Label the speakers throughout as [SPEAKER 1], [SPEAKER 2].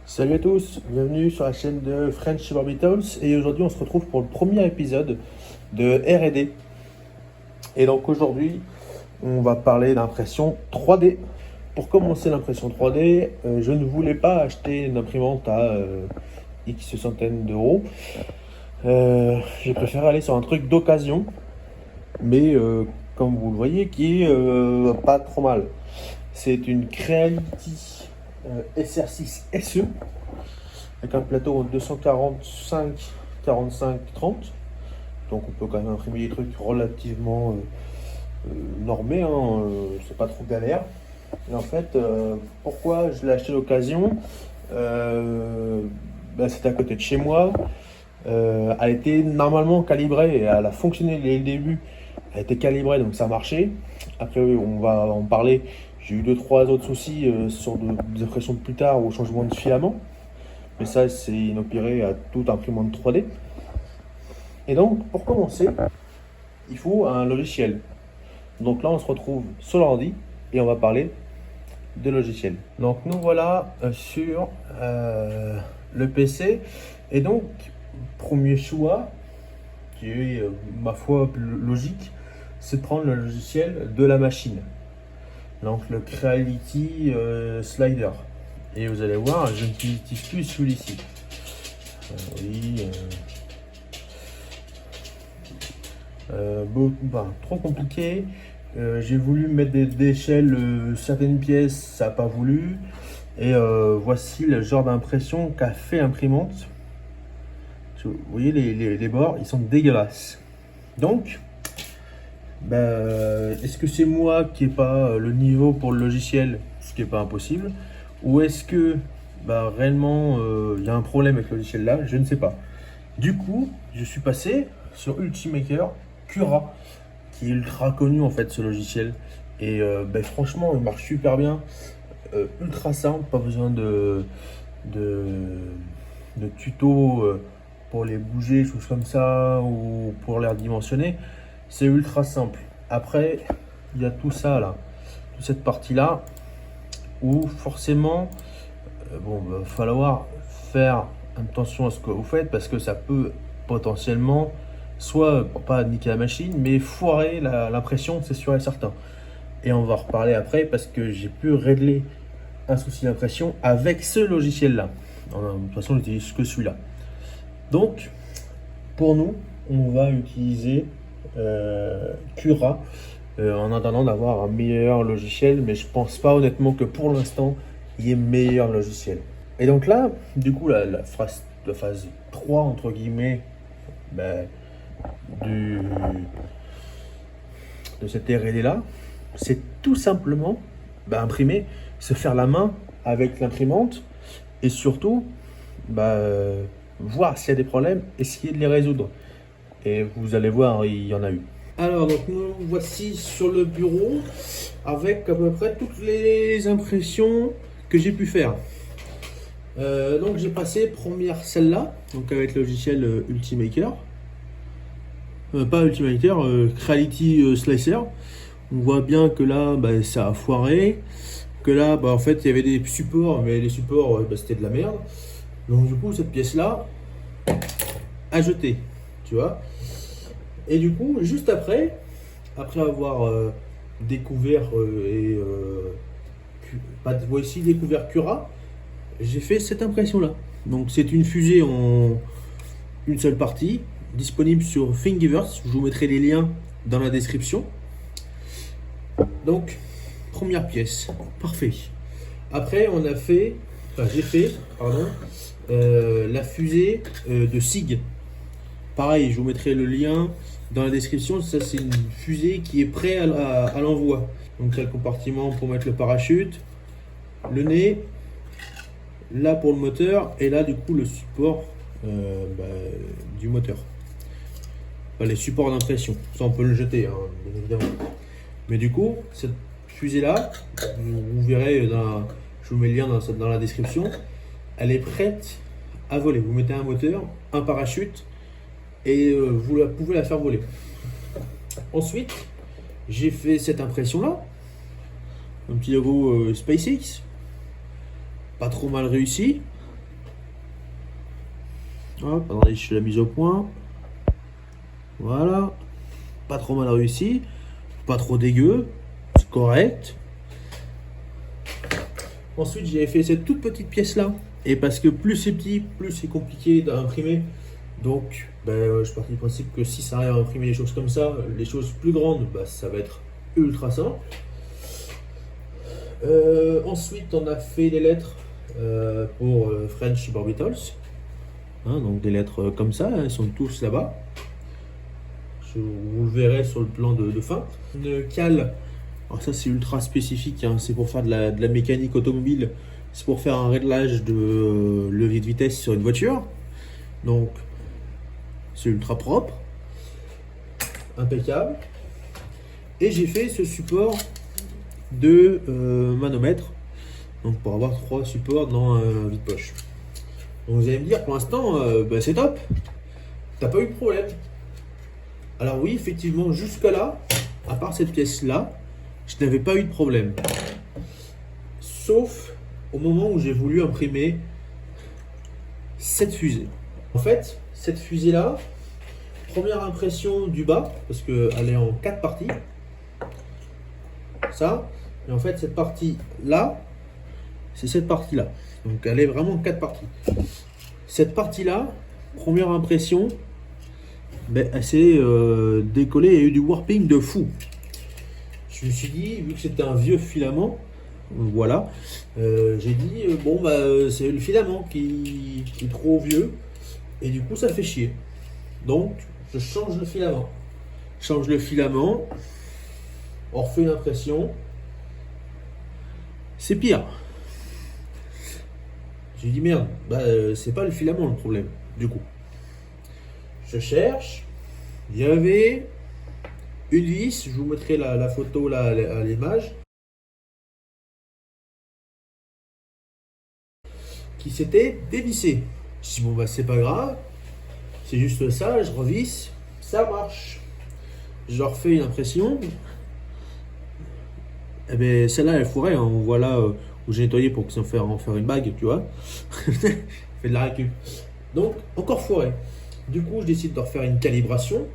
[SPEAKER 1] Salut à tous, bienvenue sur la chaîne de French Beatles et aujourd'hui on se retrouve pour le premier épisode de R&D. Et donc aujourd'hui on va parler d'impression 3D. Pour commencer l'impression 3D, je ne voulais pas acheter une imprimante à X centaines d'euros. J'ai préféré aller sur un truc d'occasion, mais comme vous le voyez qui est pas trop mal. C'est une Creality SR6 SE avec un plateau en 245, 45, 30. Donc on peut quand même imprimer des trucs relativement normés, hein, c'est pas trop galère. Et en fait, pourquoi je l'ai acheté d'occasion? C'était à côté de chez moi. Elle était normalement calibrée et elle a fonctionné dès le début. Elle était calibrée donc ça marchait. Après, on va en parler. J'ai eu 2-3 autres soucis sur des impressions de plus tard ou changement de filament. Mais ça, c'est inopéré à toute imprimante 3D. Et donc, pour commencer, il faut un logiciel. Donc là, on se retrouve sur l'ordi et on va parler de logiciel. Donc nous voilà sur le PC. Et donc, premier choix, qui est ma foi logique, c'est de prendre le logiciel de la machine. Donc le Creality Slider. Et vous allez voir, je n'utilise plus celui-ci. Oui. Trop compliqué. J'ai voulu mettre des échelles, certaines pièces, ça n'a pas voulu. Et voici le genre d'impression qu'a fait l'imprimante. Vous voyez les bords, ils sont dégueulasses. Donc, est-ce que c'est moi qui n'ai pas le niveau pour le logiciel, ce qui n'est pas impossible, ou est-ce que réellement il y a un problème avec le logiciel là? Je ne sais pas. Du coup, je suis passé sur Ultimaker Cura, qui est ultra connu en fait ce logiciel. Et franchement, il marche super bien, ultra simple, pas besoin de tuto pour les bouger, choses comme ça, ou pour les redimensionner. C'est ultra simple. Après, il y a tout ça là, toute cette partie là, où forcément, va falloir faire attention à ce que vous faites parce que ça peut potentiellement, soit pas niquer la machine, mais foirer l'impression, c'est sûr et certain. Et on va en reparler après parce que j'ai pu régler un souci d'impression avec ce logiciel là. De toute façon, j'utilise que celui-là. Donc, pour nous, on va utiliser Cura en attendant d'avoir un meilleur logiciel, mais je pense pas honnêtement que pour l'instant il y ait meilleur logiciel. Et donc là, du coup, la phase 3 entre guillemets de cette R&D là, c'est tout simplement imprimer, se faire la main avec l'imprimante et surtout voir s'il y a des problèmes, essayer de les résoudre. Et vous allez voir, il y en a eu. Alors, donc nous voici sur le bureau avec à peu près toutes les impressions que j'ai pu faire. Donc j'ai passé première celle-là, donc avec le logiciel Ultimaker. Pas Ultimaker, Creality Slicer. On voit bien que là, ça a foiré. Que là, en fait, il y avait des supports, mais les supports, c'était de la merde. Donc du coup, cette pièce-là, à jeter, tu vois. Et du coup, juste après avoir découvert voici découvert Cura, j'ai fait cette impression-là. Donc c'est une fusée en une seule partie, disponible sur Thingiverse. Je vous mettrai les liens dans la description. Donc, première pièce, parfait. Après, j'ai fait la fusée de SIG. Pareil, je vous mettrai le lien dans la description. Ça, c'est une fusée qui est prête à l'envoi. Donc, il y a le compartiment pour mettre le parachute, le nez, là pour le moteur, et là, du coup, le support du moteur. Les supports d'impression. Ça, on peut le jeter, hein, bien évidemment. Mais du coup, cette fusée-là, vous verrez, je vous mets le lien dans la description, elle est prête à voler. Vous mettez un moteur, un parachute, et vous pouvez la faire voler. Ensuite, j'ai fait cette impression-là, un petit logo SpaceX, pas trop mal réussi. Hop, attendez, je fais la mise au point. Voilà. Pas trop mal réussi. Pas trop dégueu. C'est correct. Ensuite, j'ai fait cette toute petite pièce là. Et parce que plus c'est petit, plus c'est compliqué d'imprimer. Donc, je suis parti du principe que si ça arrive à imprimer les choses comme ça, les choses plus grandes, ça va être ultra simple. Ensuite, on a fait les lettres pour French Barbitals. Donc des lettres comme ça, elles sont tous là-bas. Vous le verrez sur le plan de fin. Une cale, alors ça c'est ultra spécifique, c'est pour faire de la mécanique automobile. C'est pour faire un réglage de levier de vitesse sur une voiture. Donc c'est ultra propre, impeccable. Et j'ai fait ce support de manomètre, donc pour avoir 3 supports dans un vide-poche. Donc vous allez me dire, pour l'instant, c'est top, t'as pas eu de problème. Alors oui, effectivement, jusqu'à là, à part cette pièce-là, je n'avais pas eu de problème. Sauf au moment où j'ai voulu imprimer cette fusée. En fait, cette fusée-là, première impression du bas, parce qu'elle est en 4 parties. Ça, et en fait, cette partie-là, c'est cette partie-là. Donc elle est vraiment en 4 parties. Cette partie-là, première impression, elle s'est décollée, il y a eu du warping de fou. Je me suis dit, vu que c'était un vieux filament, voilà, j'ai dit, c'est le filament qui est trop vieux, et du coup ça fait chier. Donc je change le filament. Change le filament, on refait une impression, c'est pire. J'ai dit merde, c'est pas le filament le problème, du coup. Je cherche, il y avait une vis, je vous mettrai la photo là à l'image, qui s'était dévissée. Je dis c'est pas grave, c'est juste ça, je revisse, ça marche. Je refais une impression, et bien celle-là elle fourrait, on voit là où j'ai nettoyé pour en faire une bague, tu vois. Fait de la récup. Donc encore fourré. Du coup je décide de refaire une calibration.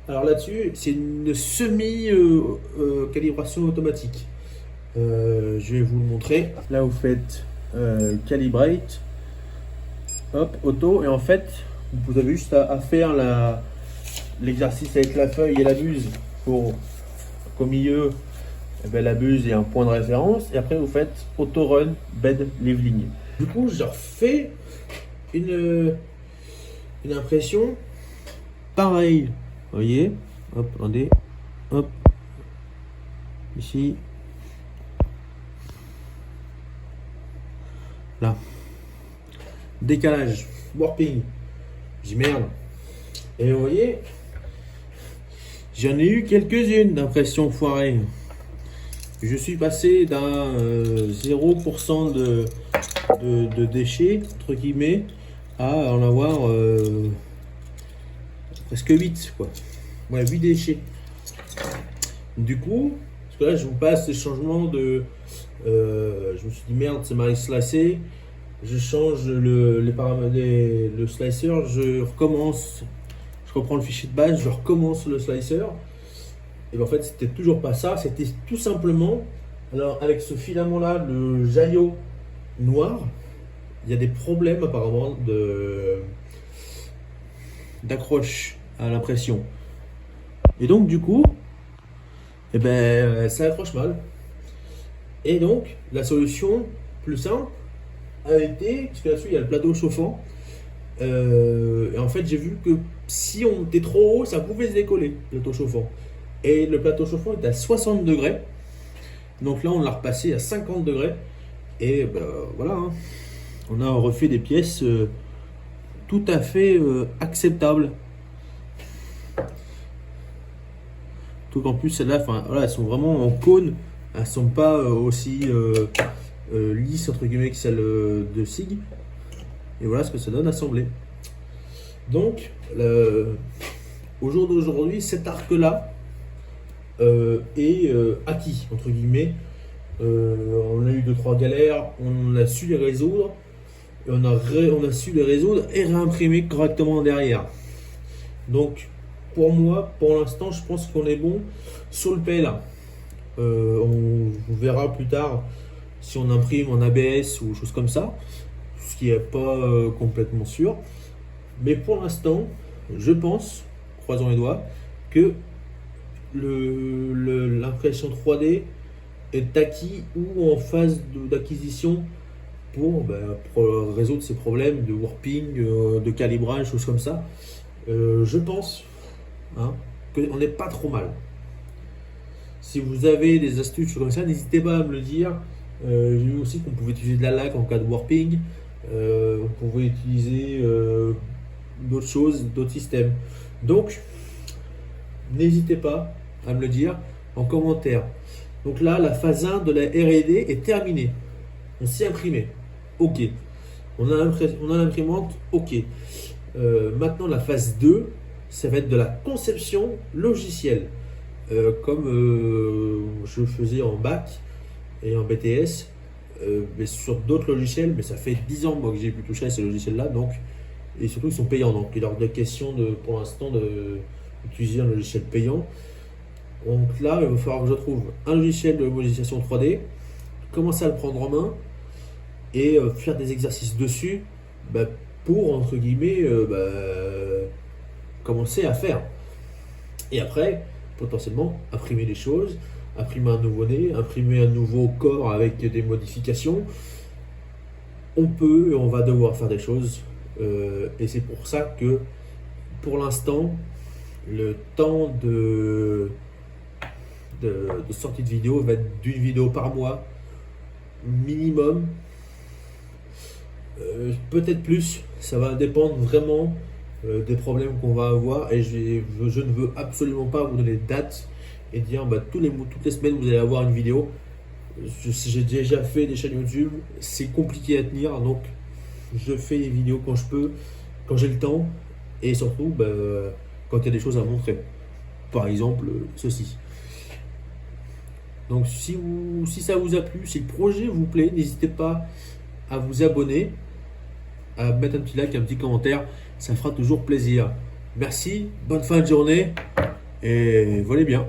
[SPEAKER 1] Alors là-dessus c'est une semi-calibration automatique. Je vais vous le montrer. Là vous faites calibrate, hop, auto, et en fait vous avez juste à faire l'exercice avec la feuille et la buse pour qu'au milieu la buse ait un point de référence, et après vous faites auto run bed leveling. Du coup je refais une impression pareil, vous voyez, hop, attendez, hop, ici, là, décalage, warping, j'ai dit merde, et vous voyez, j'en ai eu quelques-unes d'impressions foirées. Je suis passé d'un 0% de déchets, entre guillemets, à en avoir presque 8, quoi. Ouais, 8 déchets. Du coup, parce que là, je vous passe les changements de... je me suis dit, merde, c'est mal slicé. Je change les paramètres, le slicer, je recommence, je reprends le fichier de base, je recommence le slicer. Et en fait, c'était toujours pas ça, c'était tout simplement, alors avec ce filament là, le jaillot noir, il y a des problèmes apparemment d'accroche à l'impression. Et donc du coup, ça accroche mal. Et donc, la solution plus simple a été, parce que là-dessus il y a le plateau chauffant, et en fait j'ai vu que si on était trop haut, ça pouvait se décoller, le plateau chauffant. Et le plateau chauffant est à 60 degrés. Donc là, on l'a repassé à 50 degrés. Et voilà, on a refait des pièces tout à fait acceptables. Tout qu'en plus, celles-là, elles sont vraiment en cône. Elles ne sont pas aussi lisses, entre guillemets, que celles de SIG. Et voilà ce que ça donne assemblé. Donc, au jour d'aujourd'hui, cet arc-là, acquis, entre guillemets. On a eu 2-3 galères, on a su les résoudre, et on a su les résoudre et réimprimer correctement derrière. Donc pour moi, pour l'instant, je pense qu'on est bon sur le PLA. On verra plus tard si on imprime en ABS ou choses comme ça, ce qui n'est pas complètement sûr. Mais pour l'instant, je pense, croisons les doigts, que l'impression 3D est acquis ou en phase d'acquisition pour résoudre ces problèmes de warping, de calibrage, choses comme ça. Je pense hein, qu'on n'est pas trop mal. Si vous avez des astuces comme ça, n'hésitez pas à me le dire. J'ai vu aussi qu'on pouvait utiliser de la laque en cas de warping. On pouvait utiliser d'autres choses, d'autres systèmes. Donc, n'hésitez pas à me le dire en commentaire. Donc là, la phase 1 de la R&D est terminée. On s'est imprimé. Ok. On a l'imprimante. Ok. Maintenant, la phase 2, ça va être de la conception logicielle. Comme je faisais en bac et en BTS, mais sur d'autres logiciels, mais ça fait 10 ans moi, que j'ai pu toucher à ces logiciels-là, donc, et surtout ils sont payants, donc il est hors de question pour l'instant d'utiliser un logiciel payant. Donc là, il va falloir que je trouve un logiciel de modélisation 3D, commencer à le prendre en main et faire des exercices dessus pour, entre guillemets, commencer à faire. Et après, potentiellement, imprimer des choses, imprimer un nouveau-né, imprimer un nouveau corps avec des modifications. On peut et on va devoir faire des choses. Et c'est pour ça que, pour l'instant, le temps de sortie de vidéo va être d'une vidéo par mois, minimum. Peut-être plus, ça va dépendre vraiment des problèmes qu'on va avoir, et je ne veux absolument pas vous donner de date et dire toutes les semaines vous allez avoir une vidéo. J'ai déjà fait des chaînes YouTube, c'est compliqué à tenir, donc je fais des vidéos quand je peux, quand j'ai le temps, et surtout quand il y a des choses à montrer, par exemple ceci. Donc si ça vous a plu, si le projet vous plaît, n'hésitez pas à vous abonner, à mettre un petit like, un petit commentaire, ça fera toujours plaisir. Merci, bonne fin de journée et volez bien.